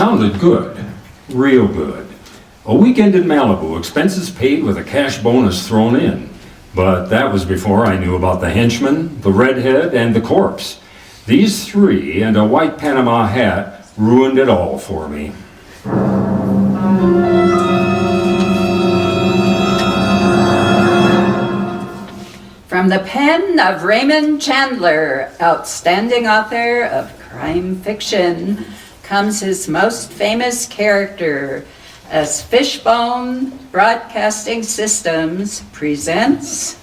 Sounded good. Real good. A weekend in Malibu, expenses paid with a cash bonus thrown in. But that was before I knew about the henchman, the redhead, and the corpse. These three and a white Panama hat ruined it all for me. From the pen of Raymond Chandler, outstanding author of crime fiction, comes his most famous character as Fishbon Broadcasting Systems presents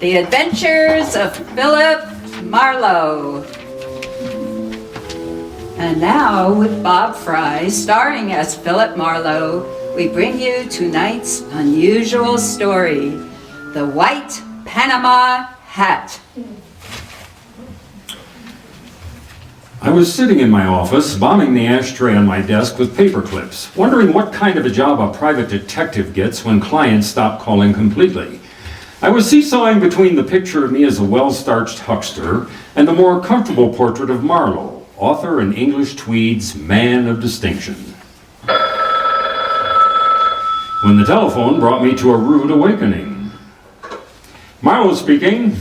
The Adventures of Philip Marlowe. And now, with Bob Fry starring as Philip Marlowe, we bring you tonight's unusual story, The White Panama Hat. I was sitting in my office, bombing the ashtray on my desk with paper clips, wondering what kind of a job a private detective gets when clients stop calling completely. I was seesawing between the picture of me as a well-starched huckster and the more comfortable portrait of Marlowe, author in English tweeds, man of distinction. When the telephone brought me to a rude awakening. Marlowe speaking.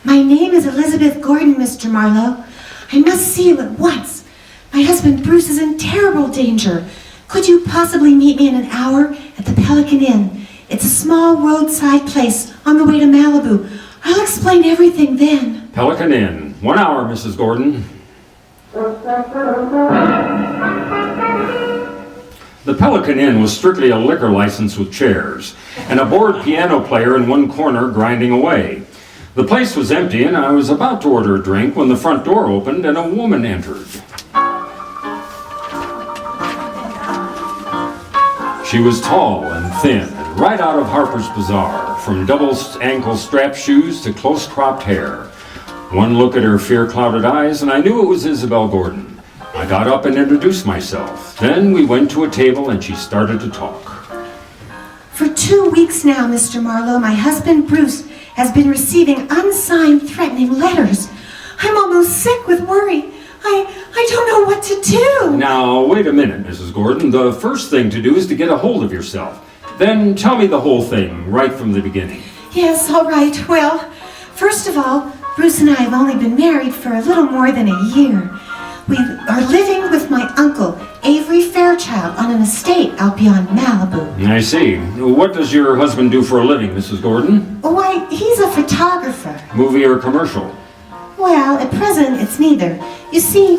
My name is Elizabeth Gordon, Mr. Marlowe. I must see you at once. My husband Bruce is in terrible danger. Could you possibly meet me in an hour at the Pelican Inn? It's a small roadside place on the way to Malibu. I'll explain everything then. Pelican Inn. 1 hour, Mrs. Gordon. The Pelican Inn was strictly a liquor license with chairs, and a bored piano player in one corner grinding away. The place was empty, and I was about to order a drink when the front door opened and a woman entered. She was tall and thin, and right out of Harper's Bazaar, from double ankle strap shoes to close-cropped hair. One look at her fear-clouded eyes, and I knew it was Isabel Gordon. I got up and introduced myself. Then we went to a table, and she started to talk. For 2 weeks now, Mr. Marlowe, my husband Bruce has been receiving unsigned threatening letters. I'm almost sick with worry. I don't know what to do. Now, wait a minute, Mrs. Gordon. The first thing to do is to get a hold of yourself. Then tell me the whole thing, right from the beginning. Yes, all right. Well, first of all, Bruce and I have only been married for a little more than a year. We are living with my uncle, Avery Fairchild, on an estate out beyond Malibu. I see. What does your husband do for a living, Mrs. Gordon? Why, he's a photographer. Movie or commercial? Well, at present, it's neither. You see,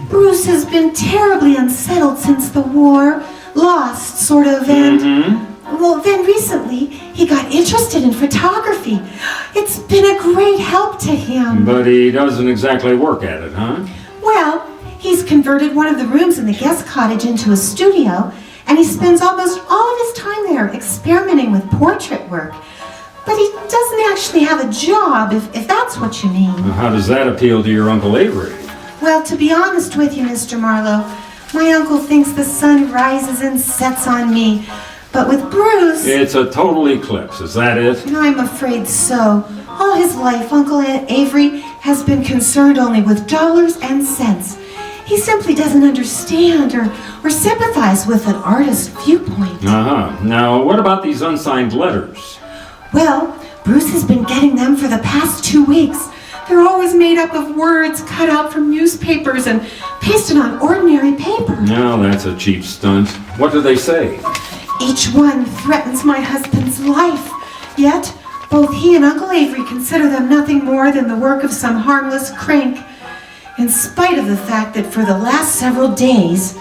Bruce has been terribly unsettled since the war, lost, sort of, and... Well, then recently, he got interested in photography. It's been a great help to him. But he doesn't exactly work at it, huh? Well, he's converted one of the rooms in the guest cottage into a studio, and he spends almost all of his time there experimenting with portrait work. But he doesn't actually have a job, if that's what you mean. How does that appeal to your Uncle Avery? Well, to be honest with you, Mr. Marlowe, my uncle thinks the sun rises and sets on me. But with Bruce... It's a total eclipse, is that it? I'm afraid so. All his life, Uncle Avery has been concerned only with dollars and cents. He simply doesn't understand or sympathize with an artist's viewpoint. Now, what about these unsigned letters? Well, Bruce has been getting them for the past 2 weeks. They're always made up of words cut out from newspapers and pasted on ordinary paper. No, that's a cheap stunt. What do they say? Each one threatens my husband's life. Yet, both he and Uncle Avery consider them nothing more than the work of some harmless crank. In spite of the fact that for the last several days,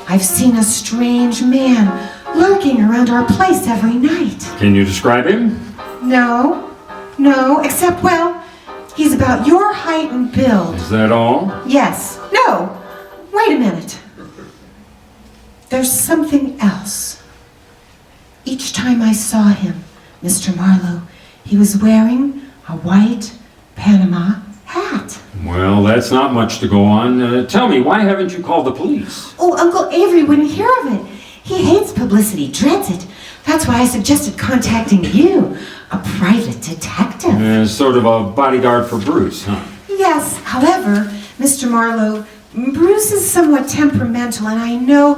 I've seen a strange man lurking around our place every night. Can you describe him? No, except, well, he's about your height and build. Is that all? Yes. No. Wait a minute. There's something else. Each time I saw him, Mr. Marlowe, he was wearing a white Panama hat. Well, that's not much to go on. Tell me, why haven't you called the police? Oh, Uncle Avery wouldn't hear of it. He hates publicity, dreads it. That's why I suggested contacting you, a private detective. Sort of a bodyguard for Bruce, huh? Yes, however, Mr. Marlowe, Bruce is somewhat temperamental, and I know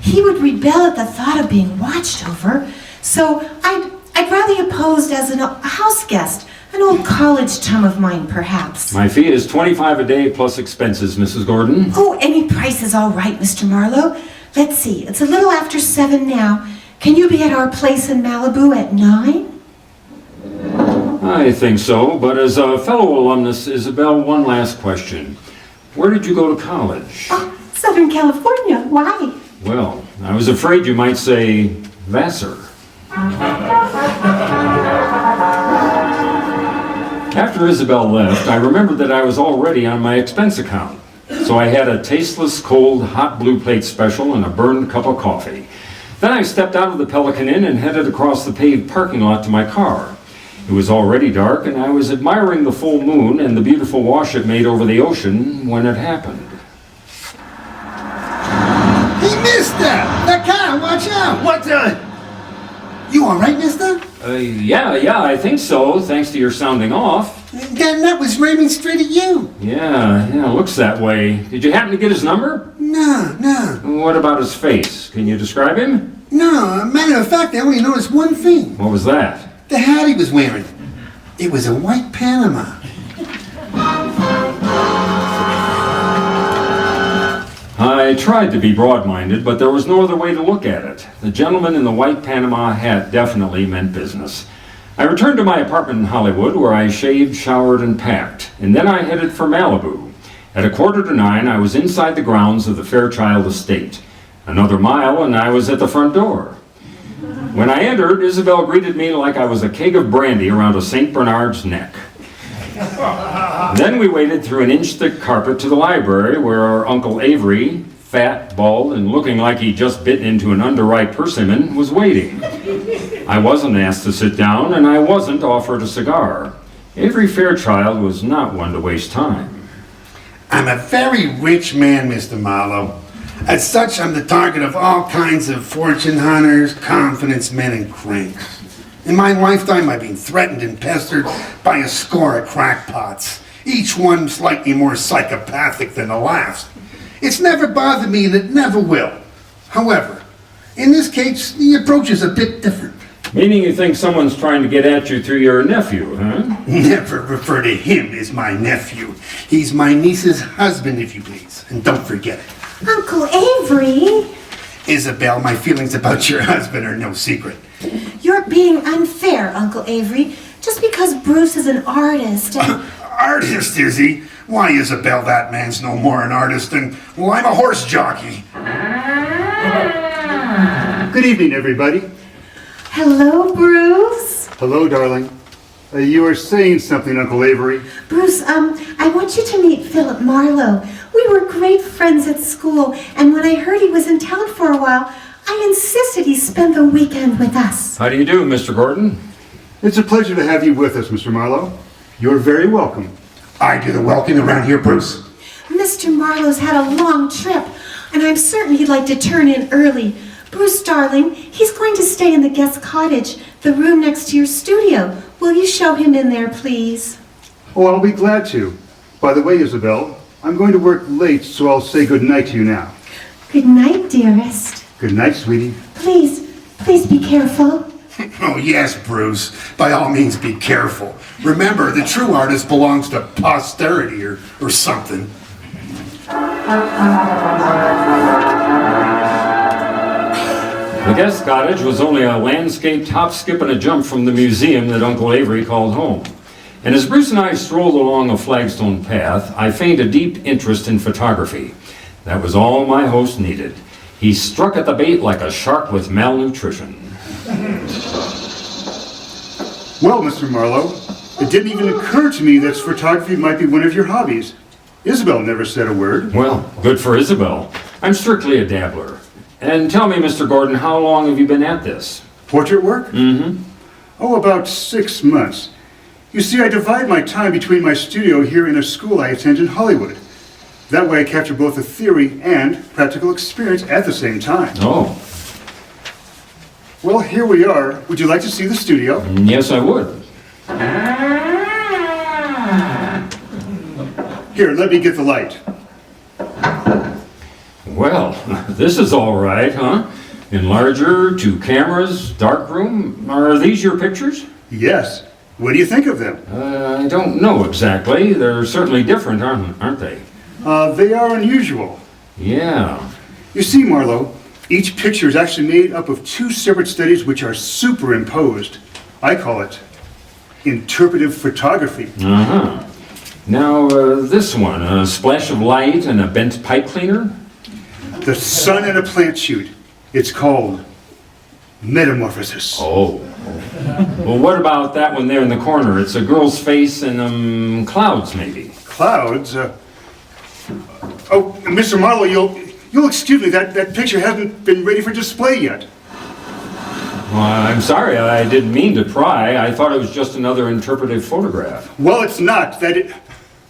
he would rebel at the thought of being watched over. So I'd rather you posed as a house guest, an old college chum of mine, perhaps. My fee is $25 a day plus expenses, Mrs. Gordon. Oh, any price is all right, Mr. Marlowe. Let's see, it's a little after 7 now. Can you be at our place in Malibu at 9? I think so, but as a fellow alumnus, Isabel, one last question. Where did you go to college? Oh, Southern California. Why? Well, I was afraid you might say Vassar. After Isabel left, I remembered that I was already on my expense account. So I had a tasteless, cold, hot blue plate special and a burned cup of coffee. Then I stepped out of the Pelican Inn and headed across the paved parking lot to my car. It was already dark, and I was admiring the full moon and the beautiful wash it made over the ocean when it happened. Hey, mister! That car, watch out! What the? You alright, mister? Yeah, I think so, thanks to your sounding off. That was Raymond straight at you. Yeah, looks that way. Did you happen to get his number? No. What about his face? Can you describe him? No, matter of fact, I only noticed one thing. What was that? The hat he was wearing. It was a white Panama. I tried to be broad-minded, but there was no other way to look at it. The gentleman in the white Panama hat definitely meant business. I returned to my apartment in Hollywood, where I shaved, showered, and packed, and then I headed for Malibu. At 8:45, I was inside the grounds of the Fairchild estate. Another mile, and I was at the front door. When I entered, Isabel greeted me like I was a keg of brandy around a St. Bernard's neck. Then we waded through an inch-thick carpet to the library, where our Uncle Avery, fat, bald, and looking like he'd just bitten into an underripe persimmon, was waiting. I wasn't asked to sit down, and I wasn't offered a cigar. Avery Fairchild was not one to waste time. I'm a very rich man, Mr. Marlowe. As such, I'm the target of all kinds of fortune hunters, confidence men, and cranks. In my lifetime, I've been threatened and pestered by a score of crackpots, each one slightly more psychopathic than the last. It's never bothered me, and it never will. However, in this case, the approach is a bit different. Meaning you think someone's trying to get at you through your nephew, huh? Never refer to him as my nephew. He's my niece's husband, if you please. And don't forget it. Uncle Avery! Isabel, my feelings about your husband are no secret. You're being unfair, Uncle Avery, just because Bruce is an artist and... Artist, is he? Why, Isabel, that man's no more an artist than, well, I'm a horse jockey. Good evening, everybody. Hello, Bruce. Hello, darling. You were saying something, Uncle Avery. Bruce, I want you to meet Philip Marlowe. We were great friends at school, and when I heard he was in town for a while, I insisted he spend the weekend with us. How do you do, Mr. Gordon? It's a pleasure to have you with us, Mr. Marlowe. You're very welcome. I do the welcome around here, Bruce. Mr. Marlowe's had a long trip, and I'm certain he'd like to turn in early. Bruce, darling, he's going to stay in the guest cottage, the room next to your studio. Will you show him in there, please? Oh, I'll be glad to. By the way, Isabel, I'm going to work late, so I'll say good night to you now. Good night, dearest. Good night, sweetie. Please be careful. Oh, yes, Bruce. By all means, be careful. Remember, the true artist belongs to posterity or something. The guest cottage was only a landscaped hop, skip, and a jump from the museum that Uncle Avery called home. And as Bruce and I strolled along a flagstone path, I feigned a deep interest in photography. That was all my host needed. He struck at the bait like a shark with malnutrition. Well, Mr. Marlowe, it didn't even occur to me that photography might be one of your hobbies. Isabel never said a word. Well, good for Isabel. I'm strictly a dabbler. And tell me, Mr. Gordon, how long have you been at this? Portrait work? Mm-hmm. Oh, about 6 months. You see, I divide my time between my studio here and a school I attend in Hollywood. That way I capture both the theory and practical experience at the same time. Oh. Well, here we are. Would you like to see the studio? Yes, I would. Here, let me get the light. Well, this is all right, huh? Enlarger, 2 cameras, dark room. Are these your pictures? Yes. What do you think of them? I don't know exactly. They're certainly different, aren't they? They are unusual. Yeah. You see, Marlowe, each picture is actually made up of 2 separate studies which are superimposed. I call it interpretive photography. Uh-huh. Now, this one, a splash of light and a bent pipe cleaner? The sun and a plant shoot. It's called metamorphosis. Oh. Well, what about that one there in the corner? It's a girl's face and, clouds, maybe. Clouds? Oh, Mr. Marlowe, you'll excuse me. That picture hasn't been ready for display yet. Well, I'm sorry, I didn't mean to pry. I thought it was just another interpretive photograph. Well, it's not. It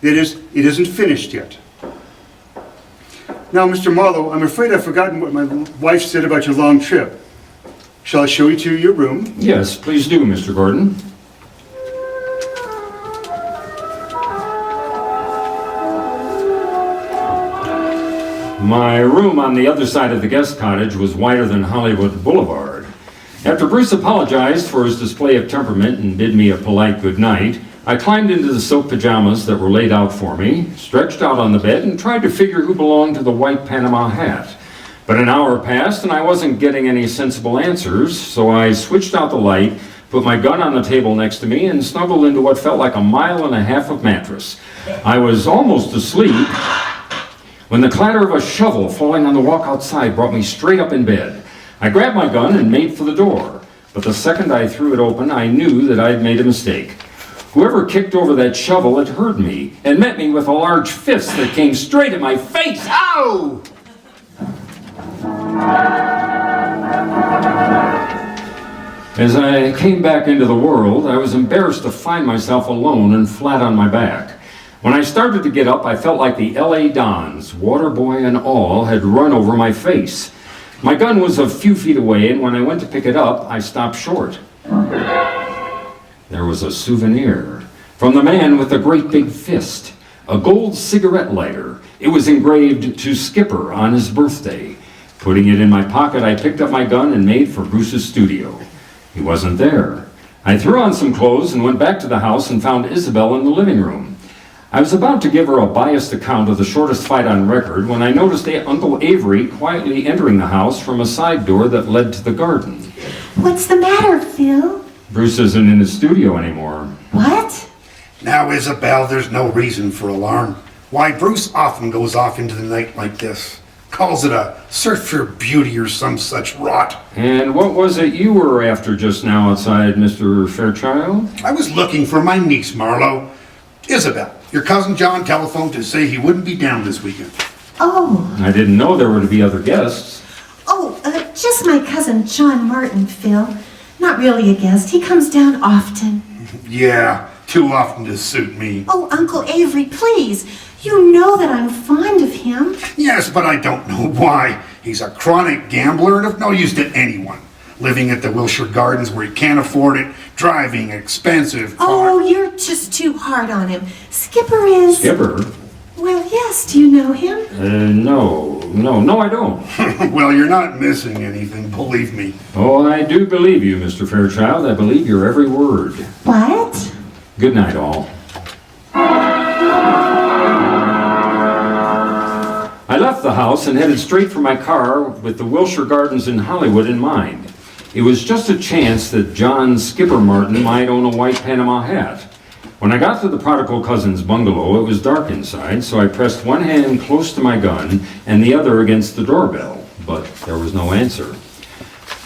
isn't finished yet. Now, Mr. Marlowe, I'm afraid I've forgotten what my wife said about your long trip. Shall I show you to your room? Yes, please do, Mr. Gordon. My room on the other side of the guest cottage was wider than Hollywood Boulevard. After Bruce apologized for his display of temperament and bid me a polite good night, I climbed into the silk pajamas that were laid out for me, stretched out on the bed, and tried to figure who belonged to the white Panama Hat. But an hour passed and I wasn't getting any sensible answers, so I switched out the light, put my gun on the table next to me, and snuggled into what felt like 1.5 miles of mattress. I was almost asleep when the clatter of a shovel falling on the walk outside brought me straight up in bed. I grabbed my gun and made for the door, but the second I threw it open, I knew that I'd made a mistake. Whoever kicked over that shovel had heard me and met me with a large fist that came straight at my face. Ow! As I came back into the world, I was embarrassed to find myself alone and flat on my back. When I started to get up, I felt like the L.A. Dons, water boy and all, had run over my face. My gun was a few feet away, and when I went to pick it up, I stopped short. There was a souvenir from the man with the great big fist, a gold cigarette lighter. It was engraved "To Skipper" on his birthday. Putting it in my pocket, I picked up my gun and made for Bruce's studio. He wasn't there. I threw on some clothes and went back to the house and found Isabel in the living room. I was about to give her a biased account of the shortest fight on record when I noticed Uncle Avery quietly entering the house from a side door that led to the garden. What's the matter, Phil? Bruce isn't in his studio anymore. What? Now, Isabel, there's no reason for alarm. Why, Bruce often goes off into the night like this. Calls it a search for beauty or some such rot. And what was it you were after just now outside, Mr. Fairchild? I was looking for my niece, Marlowe. Isabel, your cousin John telephoned to say he wouldn't be down this weekend. Oh. I didn't know there were to be other guests. Oh, just my cousin John Martin, Phil. Not really a guest. He comes down often. Yeah, too often to suit me. Oh, Uncle Avery, please. You know that I'm fond of him. Yes, but I don't know why. He's a chronic gambler and of no use to anyone. Living at the Wilshire Gardens where he can't afford it, driving expensive cars. Oh, you're just too hard on him. Skipper is... Skipper? Well, yes. Do you know him? No, I don't. Well, you're not missing anything, believe me. Oh, I do believe you, Mr. Fairchild. I believe your every word. What? Good night, all. I left the house and headed straight for my car with the Wilshire Gardens in Hollywood in mind. It was just a chance that John Skipper Martin might own a white Panama hat. When I got to the prodigal cousin's bungalow, it was dark inside, so I pressed one hand close to my gun and the other against the doorbell, but there was no answer.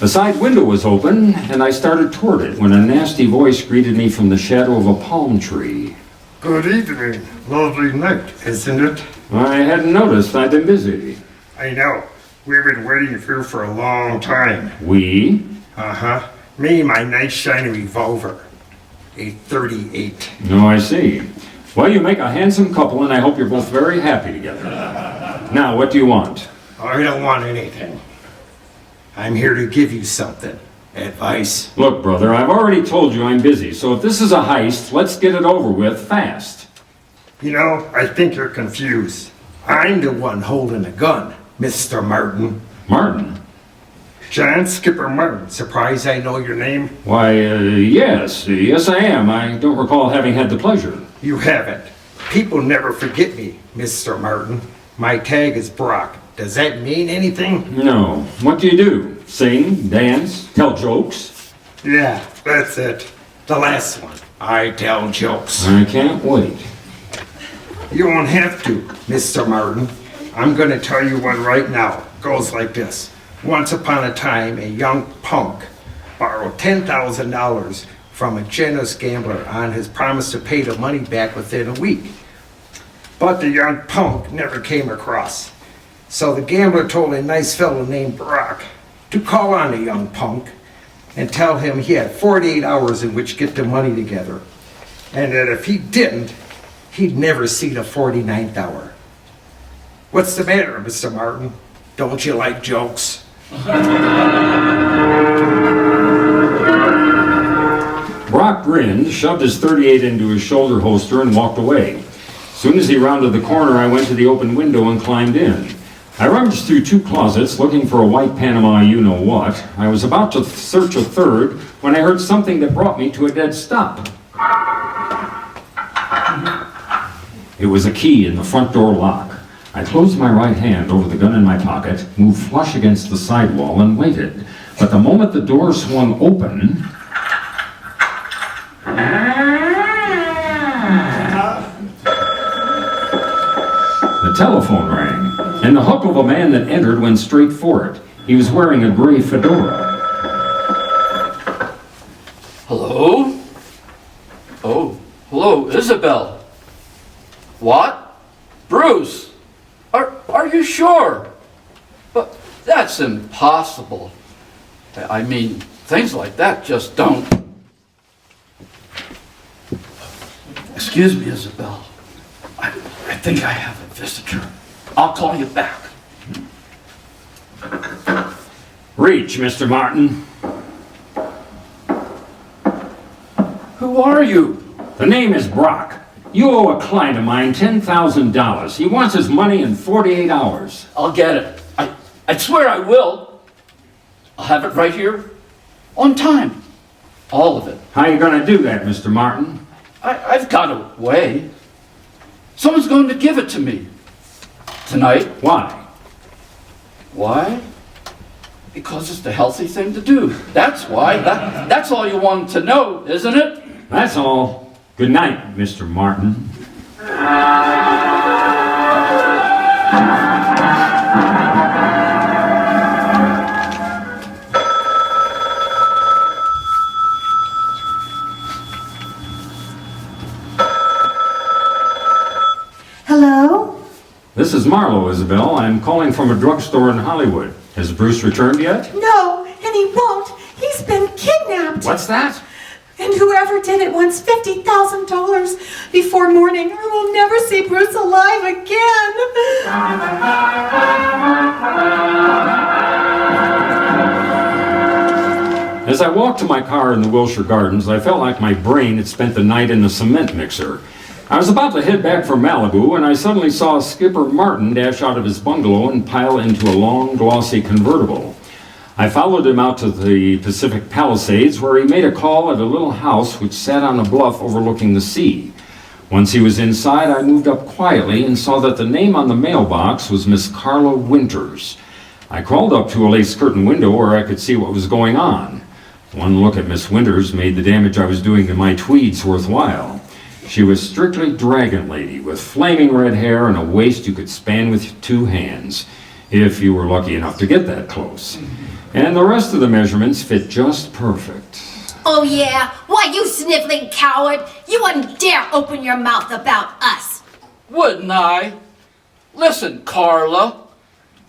A side window was open, and I started toward it when a nasty voice greeted me from the shadow of a palm tree. Good evening. Lovely night, isn't it? I hadn't noticed. I'd been busy. I know. We've been waiting here for a long time. We? Uh-huh. Me, my nice shiny revolver. A 38. Oh, I see. Well, you make a handsome couple, and I hope you're both very happy together. Now, what do you want? I don't want anything. I'm here to give you something. advice. Look, brother, I've already told you I'm busy, so if this is a heist, let's get it over with fast. You know, I think you're confused. I'm the one holding the gun, Mr. Martin. Martin? John Skipper Martin. Surprised I know your name? Why, yes I am. I don't recall having had the pleasure. You haven't. People never forget me, Mr. Martin. My tag is Brock. Does that mean anything? No. What do you do? Sing, dance, tell jokes? Yeah, that's it. The last one. I tell jokes. I can't wait. You won't have to, Mr. Martin. I'm gonna tell you one right now. Goes like this. Once upon a time, a young punk borrowed $10,000 from a generous gambler on his promise to pay the money back within a week. But the young punk never came across. So the gambler told a nice fellow named Brock to call on the young punk and tell him he had 48 hours in which to get the money together. And that if he didn't, he'd never see the 49th hour. What's the matter, Mr. Martin? Don't you like jokes? Brock grinned, shoved his .38 into his shoulder holster, and walked away. As soon as he rounded the corner, I went to the open window and climbed in. I rummaged through 2 closets, looking for a white Panama you-know-what. I was about to search a third when I heard something that brought me to a dead stop. It was a key in the front door lock. I closed my right hand over the gun in my pocket, moved flush against the sidewall, and waited. But the moment the door swung open, the telephone rang, and the hook of a man that entered went straight for it. He was wearing a gray fedora. Hello? Oh, hello, Isabel. What? Bruce? Are you sure? But that's impossible. I mean, things like that just don't. Excuse me, Isabel. I think I have a visitor. I'll call you back. Reach, Mr. Martin. Who are you? The name is Brock. You owe a client of mine $10,000. He wants his money in 48 hours. I'll get it. I swear I will. I'll have it right here on time. All of it. How are you going to do that, Mr. Martin? I've got a way. Someone's going to give it to me. Tonight. Why? Why? Because it's the healthy thing to do. That's why. That's all you wanted to know, isn't it? That's all. Good night, Mr. Martin. Hello? This is Marlowe, Isabel. I'm calling from a drugstore in Hollywood. Has Bruce returned yet? No, and he won't. He's been kidnapped. What's that? And whoever did it wants $50,000 before morning, or we'll never see Bruce alive again. As I walked to my car in the Wilshire Gardens, I felt like my brain had spent the night in the cement mixer. I was about to head back for Malibu when I suddenly saw Skipper Martin dash out of his bungalow and pile into a long, glossy convertible. I followed him out to the Pacific Palisades, where he made a call at a little house which sat on a bluff overlooking the sea. Once he was inside, I moved up quietly and saw that the name on the mailbox was Miss Carla Winters. I crawled up to a lace curtain window where I could see what was going on. One look at Miss Winters made the damage I was doing to my tweeds worthwhile. She was strictly Dragon Lady, with flaming red hair and a waist you could span with 2 hands, if you were lucky enough to get that close. And the rest of the measurements fit just perfect. Oh yeah? Why, you sniveling coward! You wouldn't dare open your mouth about us! Wouldn't I? Listen, Carla.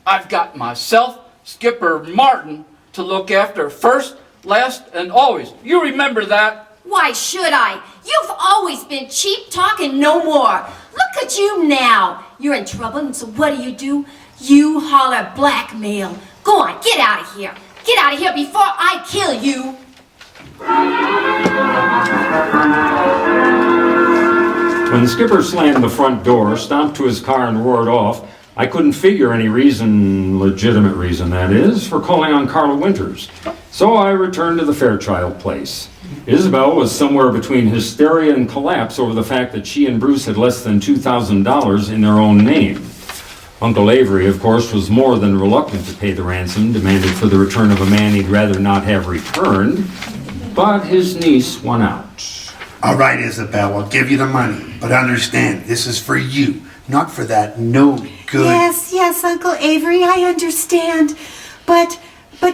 I've got myself, Skipper Martin, to look after first, last, and always. You remember that? Why should I? You've always been cheap talk and no more. Look at you now. You're in trouble, and so what do? You holler blackmail. Go on, get out of here. Get out of here before I kill you. When Skipper slammed the front door, stomped to his car and roared off, I couldn't figure any reason, legitimate reason that is, for calling on Carla Winters. So I returned to the Fairchild place. Isabel was somewhere between hysteria and collapse over the fact that she and Bruce had less than $2,000 in their own name. Uncle Avery, of course, was more than reluctant to pay the ransom demanded for the return of a man he'd rather not have returned, but his niece won out. All right, Isabel, I'll give you the money. But understand, this is for you, not for that no good... Yes, Uncle Avery, I understand. But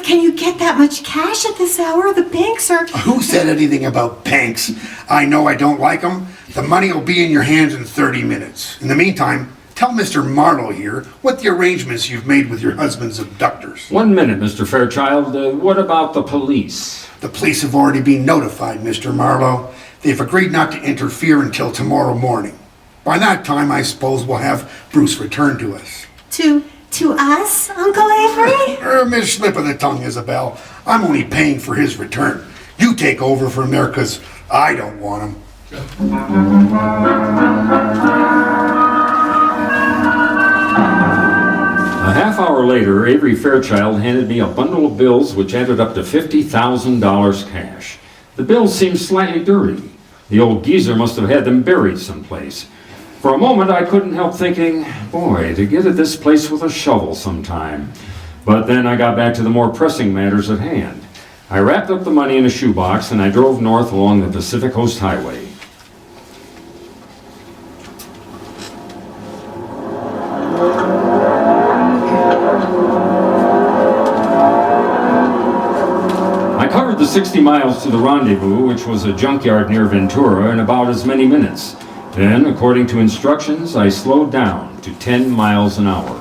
can you get that much cash at this hour? The banks are... Who said anything about banks? I know I don't like them. The money will be in your hands in 30 minutes. In the meantime, tell Mr. Marlowe here what the arrangements you've made with your husband's abductors. 1 minute, Mr. Fairchild. What about the police? The police have already been notified, Mr. Marlowe. They've agreed not to interfere until tomorrow morning. By that time, I suppose we'll have Bruce returned to us. To us, Uncle Avery? Slip of the tongue, Isabel. I'm only paying for his return. You take over from there, 'cause I don't want him. A half hour later, Avery Fairchild handed me a bundle of bills which added up to $50,000 cash. The bills seemed slightly dirty. The old geezer must have had them buried someplace. For a moment, I couldn't help thinking, boy, to get at this place with a shovel sometime. But then I got back to the more pressing matters at hand. I wrapped up the money in a shoebox and I drove north along the Pacific Coast Highway. I covered the 60 miles to the rendezvous, which was a junkyard near Ventura, in about as many minutes. Then, according to instructions, I slowed down to 10 miles an hour.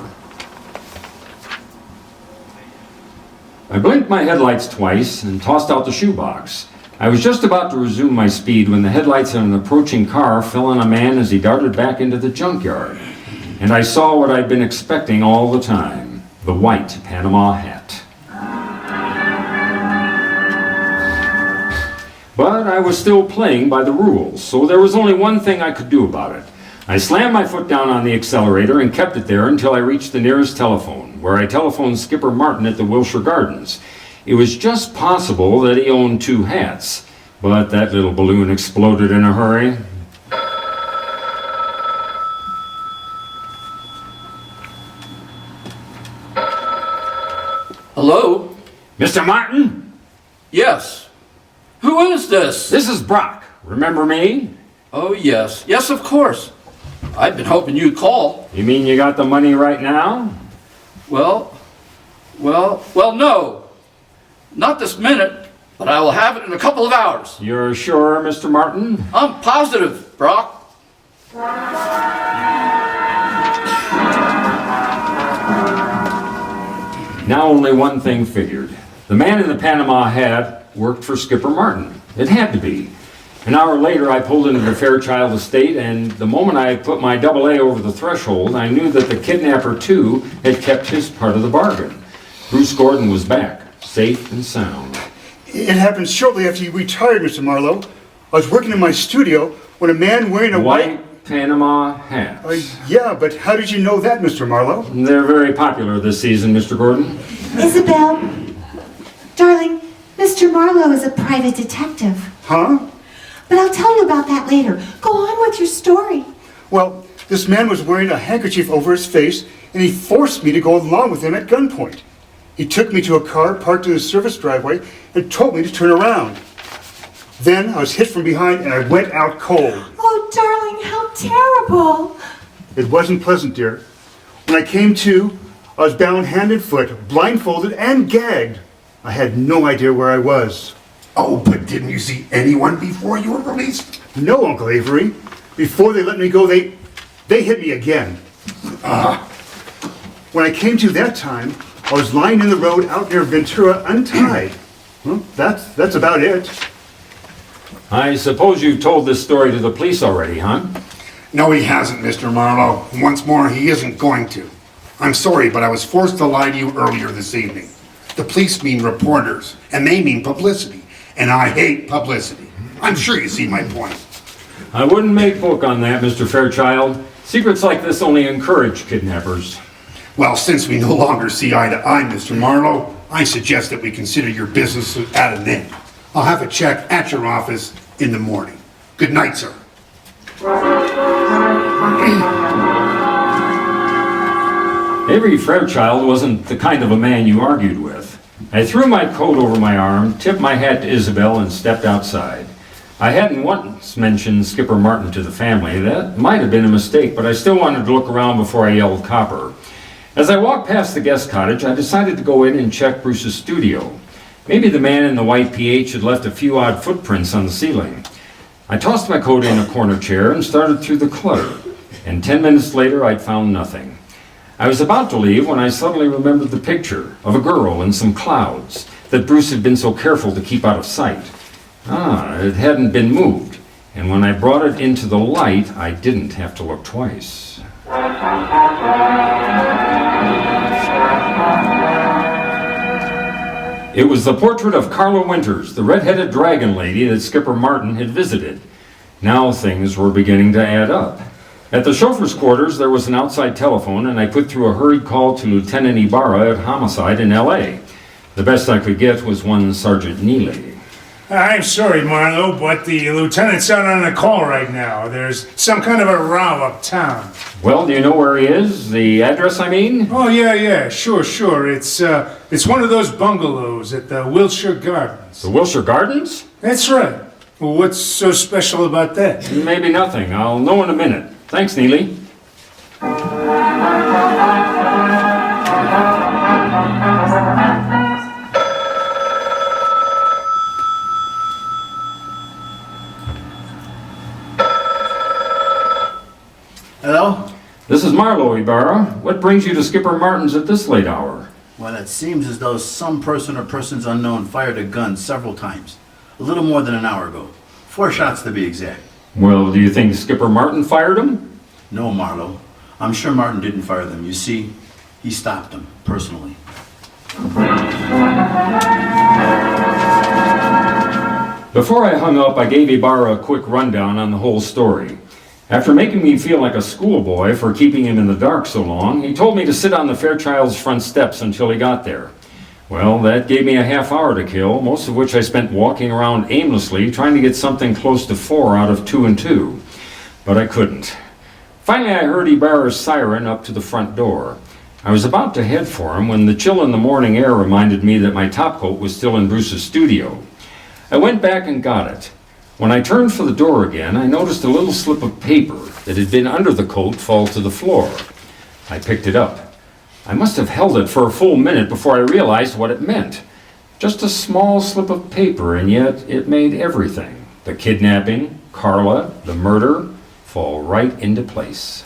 I blinked my headlights twice and tossed out the shoebox. I was just about to resume my speed when the headlights of an approaching car fell on a man as he darted back into the junkyard. And I saw what I'd been expecting all the time, the white Panama Hat. But I was still playing by the rules, so there was only one thing I could do about it. I slammed my foot down on the accelerator and kept it there until I reached the nearest telephone, where I telephoned Skipper Martin at the Wilshire Gardens. It was just possible that he owned two hats, but that little balloon exploded in a hurry. Hello? Mr. Martin? Yes. Who is this? This is Brock. Remember me? Oh, yes. Yes, of course. I've been hoping you'd call. You mean you got the money right now? Well, no. Not this minute, but I will have it in a couple of hours. You're sure, Mr. Martin? I'm positive, Brock. Now only one thing figured. The man in the Panama Hat worked for Skipper Martin. It had to be. An hour later, I pulled into the Fairchild estate, and the moment I put my AA over the threshold, I knew that the kidnapper, too, had kept his part of the bargain. Bruce Gordon was back, safe and sound. It happened shortly after you retired, Mr. Marlowe. I was working in my studio when a man wearing a White Panama hat. Yeah, but how did you know that, Mr. Marlowe? They're very popular this season, Mr. Gordon. Isabel, darling, Mr. Marlowe is a private detective. Huh? But I'll tell you about that later. Go on with your story. Well, this man was wearing a handkerchief over his face, and he forced me to go along with him at gunpoint. He took me to a car parked in the service driveway and told me to turn around. Then I was hit from behind and I went out cold. Oh, darling, how terrible. It wasn't pleasant, dear. When I came to, I was bound hand and foot, blindfolded and gagged. I had no idea where I was. Oh, but didn't you see anyone before you were released? No, Uncle Avery. Before they let me go, they hit me again. When I came to that time, I was lying in the road out near Ventura untied. Well, that's about it. I suppose you've told this story to the police already, huh? No, he hasn't, Mr. Marlowe. Once more, he isn't going to. I'm sorry, but I was forced to lie to you earlier this evening. The police mean reporters, and they mean publicity. And I hate publicity. I'm sure you see my point. I wouldn't make book on that, Mr. Fairchild. Secrets like this only encourage kidnappers. Well, since we no longer see eye to eye, Mr. Marlowe, I suggest that we consider your business at an end. I'll have a check at your office in the morning. Good night, sir. Avery Fairchild wasn't the kind of a man you argued with. I threw my coat over my arm, tipped my hat to Isabel, and stepped outside. I hadn't once mentioned Skipper Martin to the family. That might have been a mistake, but I still wanted to look around before I yelled copper. As I walked past the guest cottage, I decided to go in and check Bruce's studio. Maybe the man in the white PH had left a few odd footprints on the ceiling. I tossed my coat in a corner chair and started through the clutter, and 10 minutes later I'd found nothing. I was about to leave when I suddenly remembered the picture of a girl in some clouds that Bruce had been so careful to keep out of sight. It hadn't been moved, and when I brought it into the light, I didn't have to look twice. It was the portrait of Carla Winters, the red-headed dragon lady that Skipper Martin had visited. Now things were beginning to add up. At the chauffeur's quarters, there was an outside telephone, and I put through a hurried call to Lieutenant Ibarra at Homicide in L.A. The best I could get was one Sergeant Neely. I'm sorry, Marlowe, but the lieutenant's out on a call right now. There's some kind of a row uptown. Well, do you know where he is? The address, I mean? Oh, yeah, sure. It's one of those bungalows at the Wilshire Gardens. The Wilshire Gardens? That's right. Well, what's so special about that? Maybe nothing. I'll know in a minute. Thanks, Neely. Hello? This is Marlowe, Ibarra. What brings you to Skipper Martin's at this late hour? Well, it seems as though some person or persons unknown fired a gun several times. A little more than an hour ago. 4 shots to be exact. Well, do you think Skipper Martin fired him? No, Marlowe. I'm sure Martin didn't fire them. You see, he stopped them, personally. Before I hung up, I gave Ibarra a quick rundown on the whole story. After making me feel like a schoolboy for keeping him in the dark so long, he told me to sit on the Fairchild's front steps until he got there. Well, that gave me a half hour to kill, most of which I spent walking around aimlessly trying to get something close to 4 out of 2 and 2. But I couldn't. Finally, I heard Ibarra's siren up to the front door. I was about to head for him when the chill in the morning air reminded me that my topcoat was still in Bruce's studio. I went back and got it. When I turned for the door again, I noticed a little slip of paper that had been under the coat fall to the floor. I picked it up. I must have held it for a full minute before I realized what it meant. Just a small slip of paper, and yet it made everything. The kidnapping, Carla, the murder, fall right into place.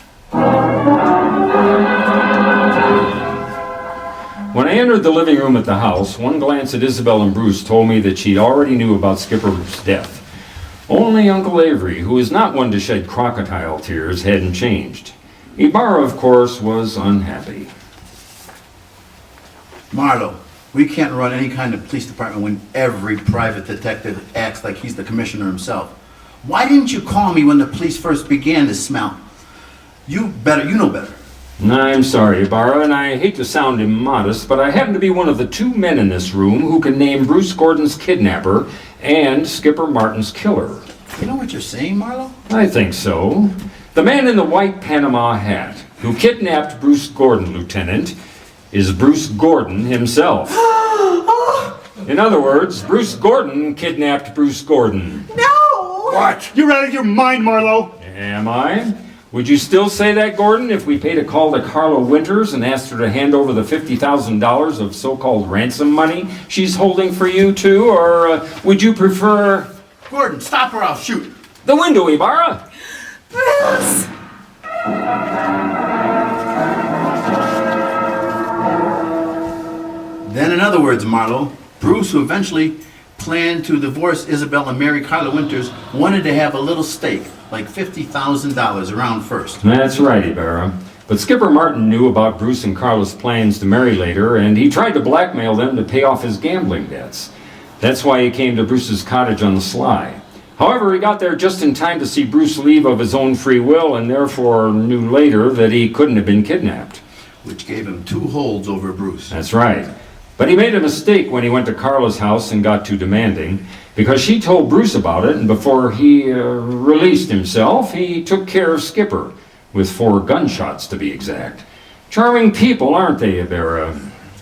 When I entered the living room at the house, one glance at Isabel and Bruce told me that she already knew about Skipper's death. Only Uncle Avery, who is not one to shed crocodile tears, hadn't changed. Ibarra, of course, was unhappy. Marlowe, we can't run any kind of police department when every private detective acts like he's the commissioner himself. Why didn't you call me when the police first began to smell? You know better. I'm sorry, Ibarra, and I hate to sound immodest, but I happen to be one of the 2 men in this room who can name Bruce Gordon's kidnapper and Skipper Martin's killer. You know what you're saying, Marlowe? I think so. The man in the white Panama hat who kidnapped Bruce Gordon, Lieutenant, is Bruce Gordon himself. In other words, Bruce Gordon kidnapped Bruce Gordon. No! What? You're out of your mind, Marlowe. Am I? Would you still say that, Gordon, if we paid a call to Carla Winters and asked her to hand over the $50,000 of so-called ransom money she's holding for you, too? Or would you prefer... Gordon, stop or I'll shoot. The window, Ibarra! Bruce! Then, in other words, Marlowe, Bruce, who eventually planned to divorce Isabel and marry Carla Winters, wanted to have a little stake, like $50,000 around first. That's right, Ibarra. But Skipper Martin knew about Bruce and Carla's plans to marry later, and he tried to blackmail them to pay off his gambling debts. That's why he came to Bruce's cottage on the sly. However, he got there just in time to see Bruce leave of his own free will, and therefore knew later that he couldn't have been kidnapped. Which gave him 2 holds over Bruce. That's right. But he made a mistake when he went to Carla's house and got too demanding, because she told Bruce about it, and before he released himself, he took care of Skipper, with 4 gunshots to be exact. Charming people, aren't they, Vera?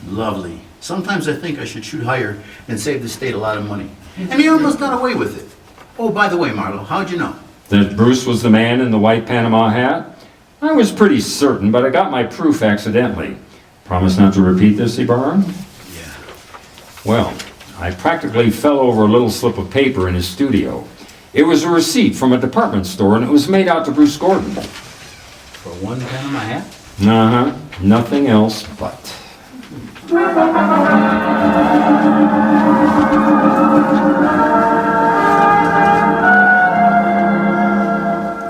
Lovely. Sometimes I think I should shoot higher and save the state a lot of money. And he almost got away with it. Oh, by the way, Marlo, how'd you know? That Bruce was the man in the white Panama hat? I was pretty certain, but I got my proof accidentally. Promise not to repeat this, Ibarra? Yeah. Well, I practically fell over a little slip of paper in his studio. It was a receipt from a department store, and it was made out to Bruce Gordon. For 1 Panama hat? Uh-huh. Nothing else but.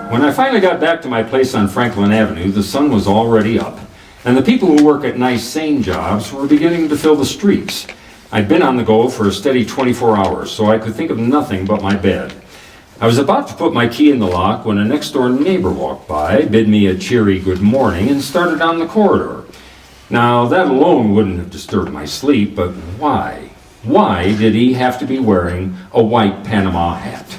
When I finally got back to my place on Franklin Avenue, the sun was already up, and the people who work at nice, sane jobs were beginning to fill the streets. I'd been on the go for a steady 24 hours, so I could think of nothing but my bed. I was about to put my key in the lock when a next-door neighbor walked by, bid me a cheery good morning, and started down the corridor. Now, that alone wouldn't have disturbed my sleep, but why? Why did he have to be wearing a white Panama hat?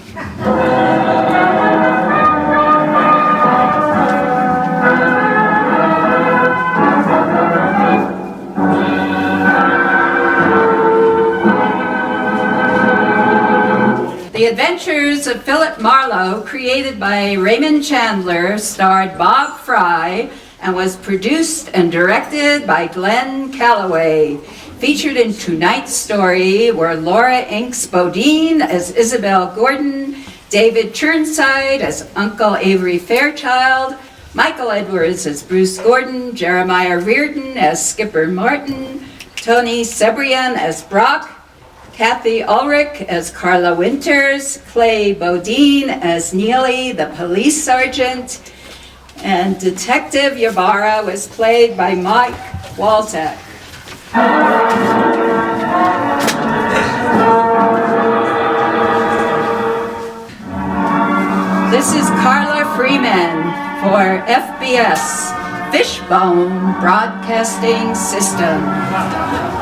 The Adventures of Philip Marlowe, created by Raymond Chandler, starred Bob Fry, and was produced and directed by Glenn Calloway. Featured in tonight's story were Laura Inks Bodine as Isabel Gordon, David Churnside as Uncle Avery Fairchild, Michael Edwards as Bruce Gordon, Jeremiah Reardon as Skipper Martin, Tony Sebrian as Brock, Kathy Ulrich as Carla Winters, Clay Bodine as Neely, the police sergeant, and Detective Ybarra was played by Mike Waltek. This is Carla Freeman for FBS, Fishbon Broadcasting System.